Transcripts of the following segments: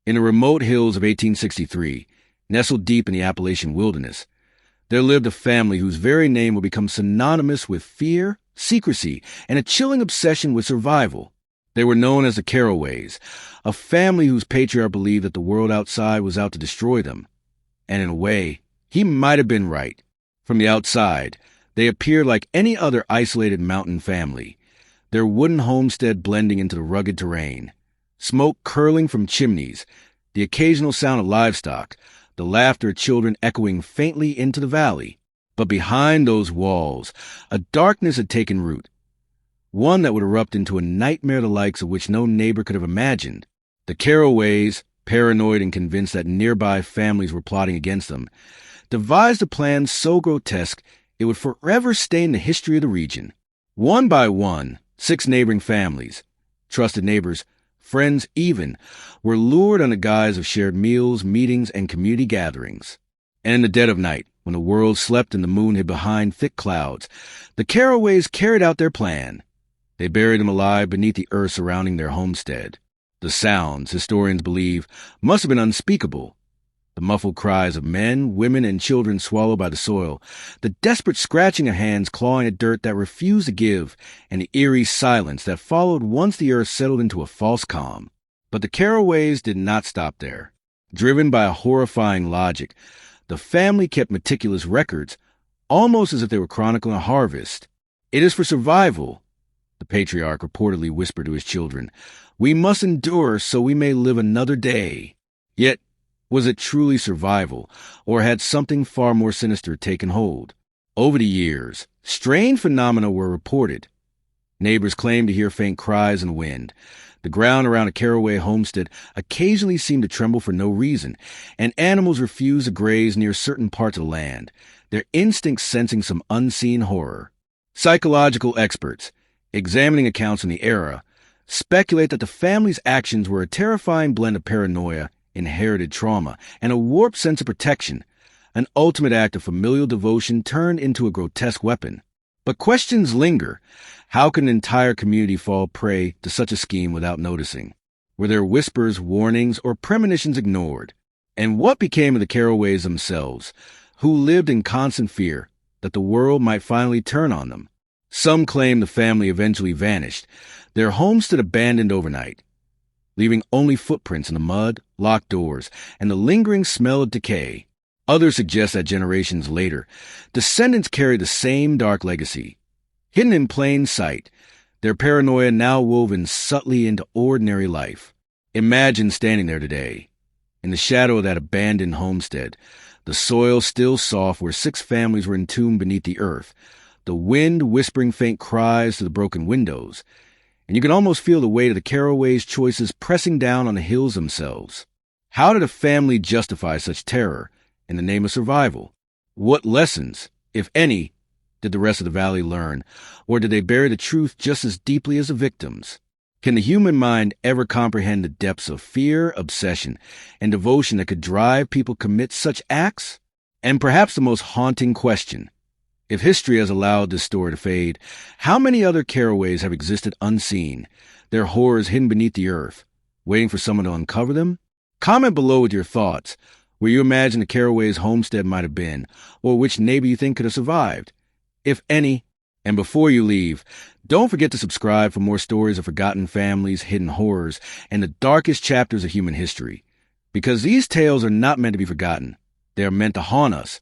In the remote hills of 1863, nestled deep in the Appalachian wilderness, there lived a family whose very name would become synonymous with fear, secrecy, and a chilling obsession with survival. They were known as the Carroways, a family whose patriarch believed that the world outside was out to destroy them. And in a way, he might have been right. From the outside, they appeared like any other isolated mountain family, their wooden homestead blending into the rugged terrain, smoke curling from chimneys, the occasional sound of livestock, the laughter of children echoing faintly into the valley. But behind those walls, a darkness had taken root, one that would erupt into a nightmare the likes of which no neighbor could have imagined. The Carroways, paranoid and convinced that nearby families were plotting against them, devised a plan so grotesque it would forever stain the history of the region. One by one, 6 neighboring families, trusted neighbors, friends even, were lured on the guise of shared meals, meetings, and community gatherings. And in the dead of night, when the world slept and the moon hid behind thick clouds, the Carroways carried out their plan. They buried them alive beneath the earth surrounding their homestead. The sounds, historians believe, must have been unspeakable. The muffled cries of men, women, and children swallowed by the soil, the desperate scratching of hands clawing at dirt that refused to give, and the eerie silence that followed once the earth settled into a false calm. But the Carroways did not stop there. Driven by a horrifying logic, the family kept meticulous records, almost as if they were chronicling a harvest. "It is for survival," the patriarch reportedly whispered to his children. "We must endure so we may live another day." Yet, was it truly survival, or had something far more sinister taken hold? Over the years, strange phenomena were reported. Neighbors claimed to hear faint cries in the wind. The ground around a Carroway homestead occasionally seemed to tremble for no reason, and animals refused to graze near certain parts of the land, their instincts sensing some unseen horror. Psychological experts, examining accounts in the era, speculate that the family's actions were a terrifying blend of paranoia, inherited trauma, and a warped sense of protection, an ultimate act of familial devotion turned into a grotesque weapon. But questions linger. How can an entire community fall prey to such a scheme without noticing? Were their whispers, warnings, or premonitions ignored? And what became of the Carroways themselves, who lived in constant fear that the world might finally turn on them? Some claim the family eventually vanished, their homestead abandoned overnight, leaving only footprints in the mud, locked doors, and the lingering smell of decay. Others suggest that generations later, descendants carry the same dark legacy. Hidden in plain sight, their paranoia now woven subtly into ordinary life. Imagine standing there today, in the shadow of that abandoned homestead, the soil still soft where 6 families were entombed beneath the earth, the wind whispering faint cries to the broken windows, and you can almost feel the weight of the Carroways' choices pressing down on the hills themselves. How did a family justify such terror in the name of survival? What lessons, if any, did the rest of the valley learn, or did they bury the truth just as deeply as the victims? Can the human mind ever comprehend the depths of fear, obsession, and devotion that could drive people to commit such acts? And perhaps the most haunting question, if history has allowed this story to fade, how many other Carroways have existed unseen, their horrors hidden beneath the earth, waiting for someone to uncover them? Comment below with your thoughts, where you imagine the Carroways' homestead might have been, or which neighbor you think could have survived, if any. And before you leave, don't forget to subscribe for more stories of forgotten families, hidden horrors, and the darkest chapters of human history. Because these tales are not meant to be forgotten. They are meant to haunt us,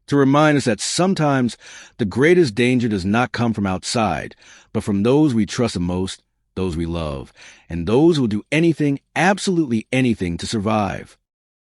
to remind us that sometimes the greatest danger does not come from outside, but from those we trust the most, those we love, and those who will do anything, absolutely anything, to survive.